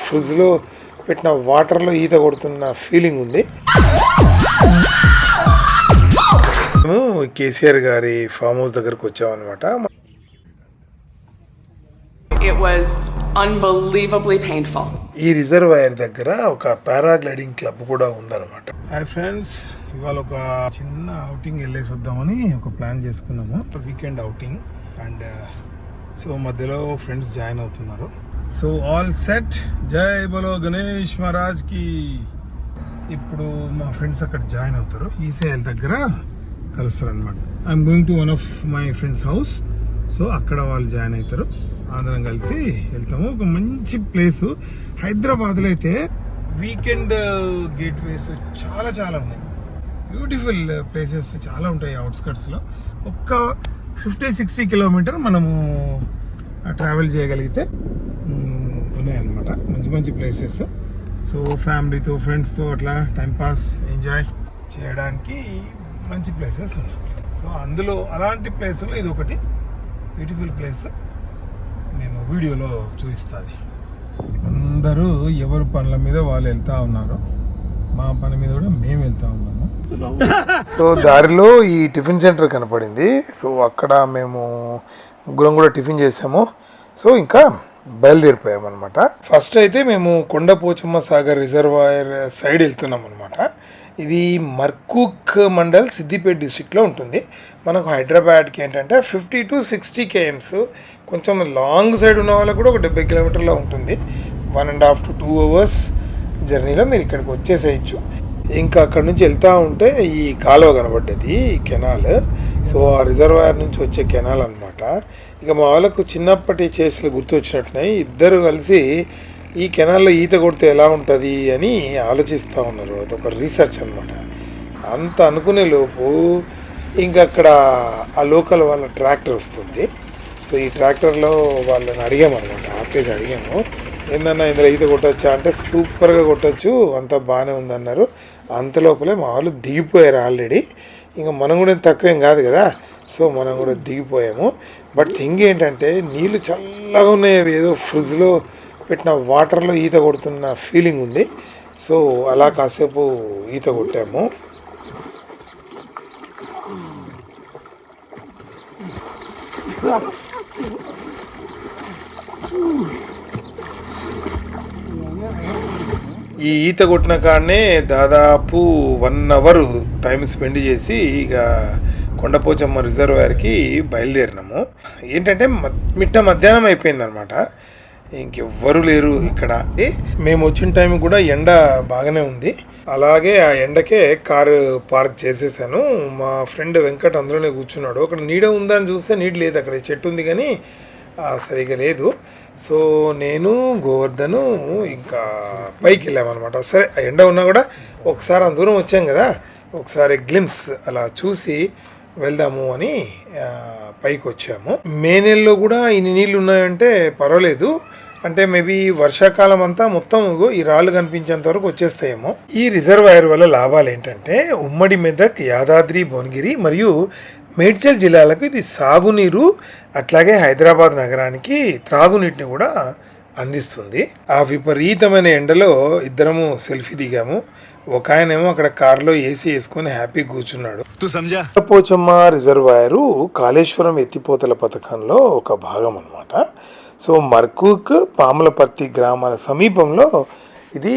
ఫ్రిడ్జ్లో పెట్టిన వాటర్లో ఈత కొడుతున్న ఫీలింగ్ ఉంది. మేము కేసీఆర్ గారి ఫామ్ హౌస్ దగ్గరకు వచ్చామన్నమాట. It was unbelievably painful. ఈ రిజర్వాయర్ దగ్గర ఒక పారాగ్లైడింగ్ క్లబ్ కూడా ఉందన్నమాట. హాయ్ ఫ్రెండ్స్, ఇవాళ ఒక చిన్న అవుటింగ్ వెళ్ళేసి వద్దామని ఒక ప్లాన్ చేసుకున్నాము. వీకెండ్ అవుటింగ్ అండ్ సో మధ్యలో ఫ్రెండ్స్ జాయిన్ అవుతున్నారు. సో ఆల్ సెట్, జై బోలో గణేష్ మహారాజ్ కి. ఇప్పుడు మా ఫ్రెండ్స్ అక్కడ జాయిన్ అవుతారు, ఈసీఐఎల్ దగ్గర కలుస్తారు అనమాట. I'm going to one of my friends house. So అక్కడ వాళ్ళు జాయిన్ అవుతారు, అందరం కలిసి వెళ్తాము. ఒక మంచి ప్లేసు హైదరాబాద్లో అయితే వీకెండ్ గేట్వేస్ చాలా చాలా ఉన్నాయి. బ్యూటిఫుల్ ప్లేసెస్ చాలా ఉంటాయి అవుట్స్కట్స్లో. ఒక్క 50-60 కిలోమీటర్ మనము ట్రావెల్ చేయగలిగితే ఉన్నాయన్నమాట మంచి మంచి ప్లేసెస్. సో ఫ్యామిలీతో ఫ్రెండ్స్తో అట్లా టైంపాస్ ఎంజాయ్ చేయడానికి మంచి ప్లేసెస్ ఉన్నాయి. సో అందులో అలాంటి ప్లేస్లో ఇది ఒకటి బ్యూటిఫుల్ ప్లేస్, నేను వీడియోలో చూపిస్తాది. అందరూ ఎవరు పనుల మీద వాళ్ళు వెళ్తూ ఉన్నారు, మా పని మీద కూడా మేము వెళ్తూ ఉన్నాము. సో దారిలో ఈ టిఫిన్ సెంటర్ కనపడింది. సో అక్కడ మేము ముగ్గురం కూడా టిఫిన్ చేసాము. సో ఇంకా బయలుదేరిపోయామన్నమాట. ఫస్ట్ అయితే మేము కొండపోచమ్మ సాగర్ రిజర్వాయర్ సైడ్ వెళ్తున్నాం అనమాట. ఇది మర్కూక్ మండల్ సిద్దిపేట డిస్ట్రిక్ట్లో ఉంటుంది. మనకు హైదరాబాద్కి ఏంటంటే 50-60 km, కొంచెం లాంగ్ సైడ్ ఉన్న వాళ్ళకు కూడా ఒక 70 కిలోమీటర్లో ఉంటుంది. 1.5 to 2 hours జర్నీలో మీరు ఇక్కడికి వచ్చేసేయచ్చు. ఇంకా అక్కడ నుంచి వెళ్తూ ఉంటే ఈ కాలువ కనబడ్డది, ఈ కెనాల్. సో ఆ రిజర్వాయర్ నుంచి వచ్చే కెనాల్ అనమాట. ఇక మా వాళ్ళకు చిన్నప్పటి చేతులు గుర్తొచ్చినట్టున్నాయి. ఇద్దరు కలిసి ఈ కెనాల్లో ఈత కొడితే ఎలా ఉంటుంది అని ఆలోచిస్తూ ఉన్నారు. అదొక రీసెర్చ్ అనమాట. అంత అనుకునే లోపు ఇంకా అక్కడ ఆ లోకల్ వాళ్ళ ట్రాక్టర్ వస్తుంది. సో ఈ ట్రాక్టర్లో వాళ్ళని అడిగామన్నమాట, ఆపేసి అడిగాము, ఏందన్నా ఇందులో ఈత కొట్టచ్చా అంటే సూపర్గా కొట్టచ్చు, అంతా బాగానే ఉందన్నారు. అంత లోపలే మా వాళ్ళు దిగిపోయారు ఆల్రెడీ. ఇంకా మనం కూడా తక్కువేం కాదు కదా, సో మనం కూడా దిగిపోయాము. బట్ థింగ్ ఏంటంటే నీళ్ళు చల్లగా ఉన్నాయి, ఏదో ఫ్రిడ్జ్లో పెట్టిన వాటర్లో ఈత కొడుతున్న ఫీలింగ్ ఉంది. సో అలా కాసేపు ఈత కొట్టాము. ఈ ఈత కొట్టిన కాడనే దాదాపు 1 hour టైం స్పెండ్ చేసి ఇక కొండపోచమ్మ రిజర్వాయర్కి బయలుదేరినాము. ఏంటంటే మిట్ట మధ్యాహ్నం అయిపోయింది అనమాట, ఇంకెవ్వరు లేరు ఇక్కడ. మేము వచ్చిన టైం కూడా ఎండ బాగానే ఉంది. అలాగే ఆ ఎండకే కారు పార్క్ చేసేసాను. మా ఫ్రెండ్ వెంకట్ అందులోనే కూర్చున్నాడు. అక్కడ నీడ ఉందని చూస్తే నీడ లేదు, అక్కడ చెట్టు ఉంది కానీ సరిగా లేదు. సో నేను గోవర్ధను ఇంకా పైకి వెళ్ళామన్నమాట. సరే ఆ ఎండ ఉన్నా కూడా ఒకసారి అంత దూరం వచ్చాం కదా, ఒకసారి గ్లిమ్స్ అలా చూసి వెళ్దాము అని పైకి వచ్చాము. మే నెలలో కూడా ఇన్ని నీళ్ళు ఉన్నాయంటే పర్వాలేదు, అంటే మేబీ వర్షాకాలం అంతా మొత్తం ఈ రాళ్ళు కనిపించేంత వరకు వచ్చేస్తాయేమో. ఈ రిజర్వాయర్ వల్ల లాభాలు ఏంటంటే ఉమ్మడి మెదక్, యాదాద్రి, భువనగిరి మరియు మేడ్చల్ జిల్లాలకు ఇది సాగునీరు, అట్లాగే హైదరాబాద్ నగరానికి త్రాగునీటిని కూడా అందిస్తుంది. ఆ విపరీతమైన ఎండలో ఇద్దరము సెల్ఫీ దిగాము. ఒక ఆయనేమో అక్కడ కారులో ఏసీ వేసుకొని హ్యాపీ కూర్చున్నాడు. పోచమ్మ రిజర్వాయరు కాళేశ్వరం ఎత్తిపోతల పథకంలో ఒక భాగం అన్నమాట. సో మర్కూక్, పాములపర్తి గ్రామాల సమీపంలో ఇది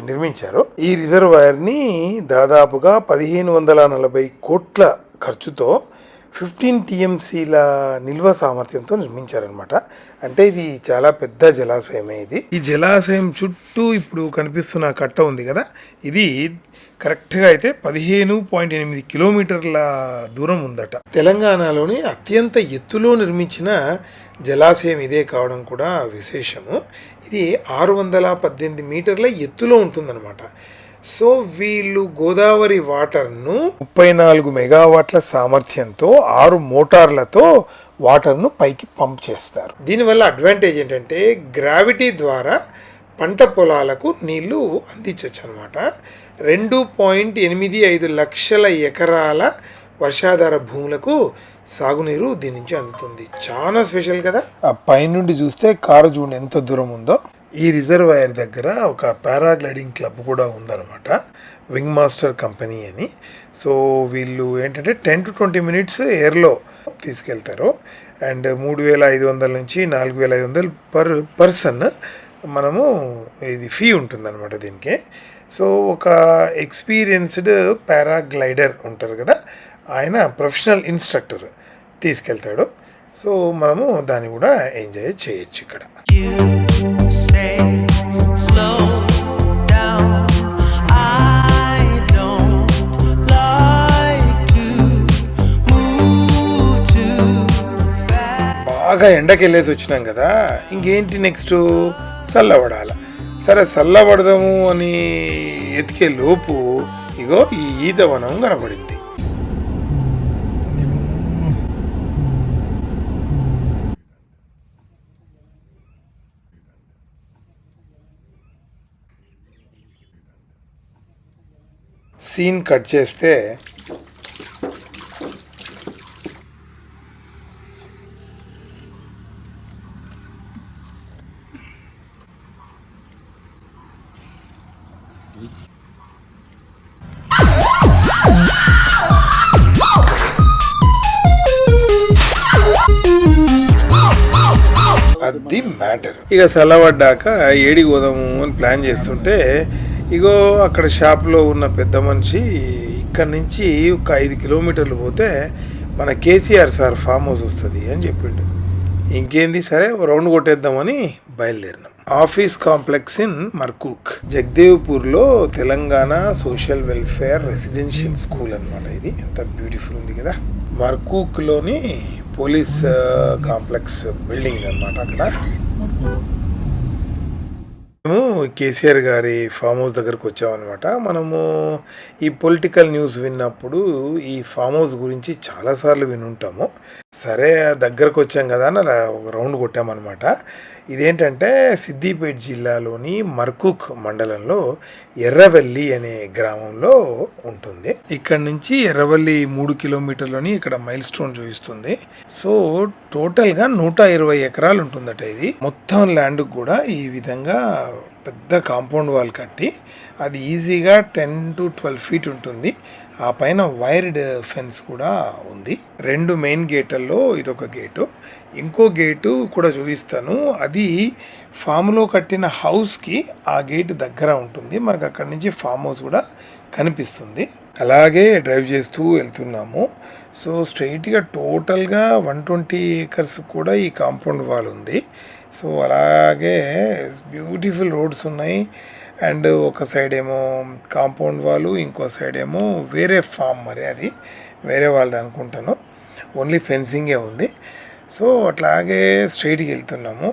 నిర్మించారు. ఈ రిజర్వాయర్ని దాదాపుగా 1540 కోట్ల ఖర్చుతో 15 TMCల నిల్వ సామర్థ్యంతో నిర్మించారనమాట. అంటే ఇది చాలా పెద్ద జలాశయమే ఇది. ఈ జలాశయం చుట్టూ ఇప్పుడు కనిపిస్తున్న కట్ట ఉంది కదా, ఇది కరెక్ట్గా అయితే 15.8 కిలోమీటర్ల దూరం ఉందట. తెలంగాణలోని అత్యంత ఎత్తులో నిర్మించిన జలాశయం ఇదే కావడం కూడా విశేషము. ఇది 618 మీటర్ల ఎత్తులో ఉంటుందన్నమాట. సో వీళ్ళు గోదావరి వాటర్ను 34 మెగావాట్ల సామర్థ్యంతో 6 మోటార్లతో వాటర్ను పైకి పంప్ చేస్తారు. దీనివల్ల అడ్వాంటేజ్ ఏంటంటే గ్రావిటీ ద్వారా పంట పొలాలకు నీళ్లు అందించవచ్చు అనమాట. 2.85 లక్షల ఎకరాల వర్షాధార భూములకు సాగునీరు దీని నుంచి అందుతుంది. చాలా స్పెషల్ కదా. ఆ పైనుండి చూస్తే కారు చూడండి ఎంత దూరం ఉందో. ఈ రిజర్వాయర్ దగ్గర ఒక పారాగ్లైడింగ్ క్లబ్ కూడా ఉందన్నమాట, వింగ్ మాస్టర్ కంపెనీ అని. సో వీళ్ళు ఏంటంటే 10 to 20 minutes ఎయిర్లో తీసుకెళ్తారు. అండ్ 3,500 నుంచి 4,500 పర్ పర్సన్ మనము ఇది ఫీ ఉంటుందన్నమాట దీనికి. సో ఒక ఎక్స్పీరియన్స్డ్ పారాగ్లైడర్ ఉంటారు కదా, ఆయన ప్రొఫెషనల్ ఇన్స్ట్రక్టర్ తీసుకెళ్తాడు. సో మనము దాన్ని కూడా ఎంజాయ్ చేయొచ్చు ఇక్కడ. బాగా ఎండకి వెళ్ళేసి వచ్చినాం కదా, ఇంకేంటి నెక్స్ట్ చల్లబడాల. సరే చల్లబడదాము అని ఎతికే లోపు ఇగో ఈ ఈదవనం కనబడింది. సీన్ కట్ చేస్తే అది మ్యాటర్. ఇక చల్లబడ్డాక ఏడికి పోదాము అని ప్లాన్ చేస్తుంటే ఇగో అక్కడ షాప్లో ఉన్న పెద్ద మనిషి ఇక్కడి నుంచి ఒక 5 kilometers పోతే మన కేసీఆర్ సార్ ఫామ్ హౌస్ వస్తుంది అని చెప్పిండు. ఇంకేంది సరే రౌండ్ కొట్టేద్దామని బయలుదేరినాం. ఆఫీస్ కాంప్లెక్స్ ఇన్ మర్కూక్, జగదేవ్పూర్లో Telangana social welfare residential school అనమాట. ఇది ఎంత బ్యూటిఫుల్ ఉంది కదా. మర్కూక్లోని పోలీస్ కాంప్లెక్స్ బిల్డింగ్ అనమాట. అక్కడ మేము కేసీఆర్ గారి ఫామ్ హౌస్ దగ్గరకు వచ్చామన్నమాట. మనము ఈ పొలిటికల్ న్యూస్ విన్నప్పుడు ఈ ఫామ్ హౌస్ గురించి చాలాసార్లు వినుంటాము. సరే దగ్గరకు వచ్చాం కదా అని ఒక రౌండ్ కొట్టామన్నమాట. ఇదేంటంటే సిద్దిపేట జిల్లాలోని మర్కూక్ మండలంలో ఎర్రవల్లి అనే గ్రామంలో ఉంటుంది. ఇక్కడ నుంచి ఎర్రవల్లి 3 kilometersలోని ఇక్కడ మైల్ స్టోన్ చూపిస్తుంది. సో టోటల్గా 120 acres ఉంటుందట. ఇది మొత్తం ల్యాండ్ కూడా ఈ విధంగా పెద్ద కాంపౌండ్ వాల్ కట్టి అది ఈజీగా 10 to 12 feet ఉంటుంది. ఆ పైన వైర్డ్ ఫెన్స్ కూడా ఉంది. 2 మెయిన్ గేట్లలో ఇదొక గేటు, ఇంకో గేటు కూడా చూపిస్తాను. అది ఫామ్లో కట్టిన హౌస్కి ఆ గేట్ దగ్గర ఉంటుంది. మనకు అక్కడి నుంచి ఫామ్ హౌస్ కూడా కనిపిస్తుంది. అలాగే డ్రైవ్ చేస్తూ వెళ్తున్నాము. సో స్ట్రైట్గా టోటల్గా 120 acres కూడా ఈ కాంపౌండ్ వాల్ ఉంది. సో అలాగే బ్యూటిఫుల్ రోడ్స్ ఉన్నాయి. అండ్ ఒక సైడ్ ఏమో కాంపౌండ్ వాళ్ళు, ఇంకో సైడ్ ఏమో వేరే ఫామ్, మరి అది వేరే వాళ్ళది అనుకుంటాను, ఓన్లీ ఫెన్సింగే ఉంది. సో అట్లాగే స్ట్రైట్కి వెళ్తున్నాము.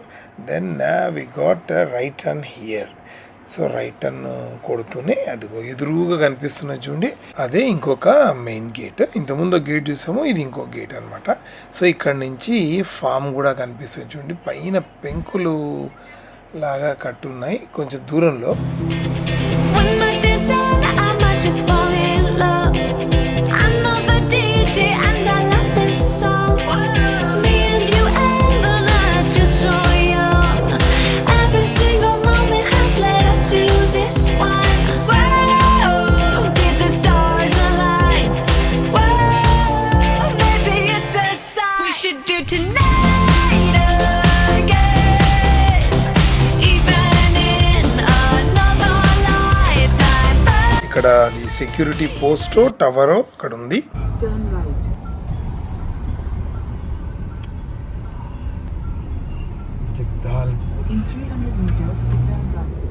Then we got right turn here. So right turn కొడుతూనే అదిగో ఎదురుగా కనిపిస్తున్నది చూడండి, అదే ఇంకొక మెయిన్ గేట్. ఇంతకుముందు గేట్ చూసాము, ఇది ఇంకో గేట్ అనమాట. సో ఇక్కడ నుంచి ఫామ్ కూడా కనిపిస్తుంది చూడండి. పైన పెంకులు లాగా కట్టున్నాయి కొంచెం దూరంలో. ఇక్కడ అది సెక్యూరిటీ పోస్టో టవరో అక్కడ ఉంది.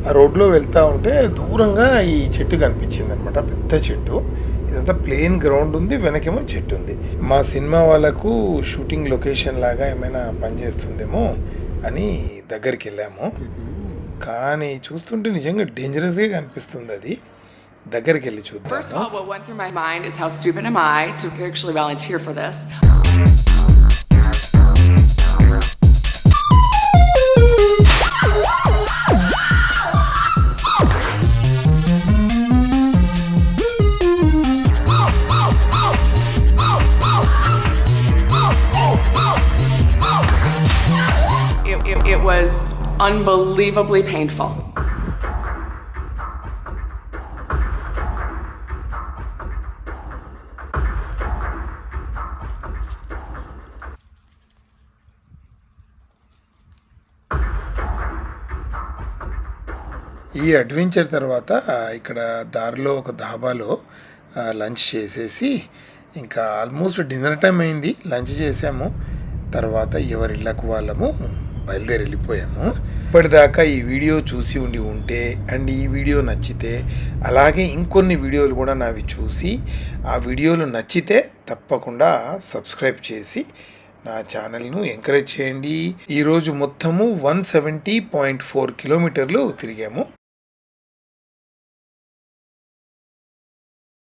ఆ రోడ్లో వెళ్తా ఉంటే దూరంగా ఈ చెట్టు కనిపించింది అనమాట, పెద్ద చెట్టు. ఇదంతా ప్లేన్ గ్రౌండ్ ఉంది, వెనకేమో చెట్టు ఉంది. మా సినిమా వాళ్ళకు షూటింగ్ లొకేషన్ లాగా ఏమైనా పనిచేస్తుందేమో అని దగ్గరికి వెళ్ళాము. కానీ చూస్తుంటే నిజంగా డేంజరస్గా కనిపిస్తుంది. అది దగ్గరికి వెళ్ళి చూద్దాం. First of all, what went through my mind is how stupid am I to actually volunteer for this. It was unbelievably painful. ఈ అడ్వెంచర్ తర్వాత ఇక్కడ దారిలో ఒక ధాబాలో లంచ్ చేసేసి ఇంకా ఆల్మోస్ట్ డిన్నర్ టైం అయింది. లంచ్ చేసాము, తర్వాత ఎవరిళ్ళకు వాళ్ళము బయలుదేరి వెళ్ళిపోయాము. ఇప్పటిదాకా ఈ వీడియో చూసి ఉంటే అండ్ ఈ వీడియో నచ్చితే, అలాగే ఇంకొన్ని వీడియోలు కూడా నావి చూసి ఆ వీడియోలు నచ్చితే తప్పకుండా సబ్స్క్రైబ్ చేసి నా ఛానల్ను ఎంకరేజ్ చేయండి. ఈరోజు మొత్తము 170.4 కిలోమీటర్లు తిరిగాము.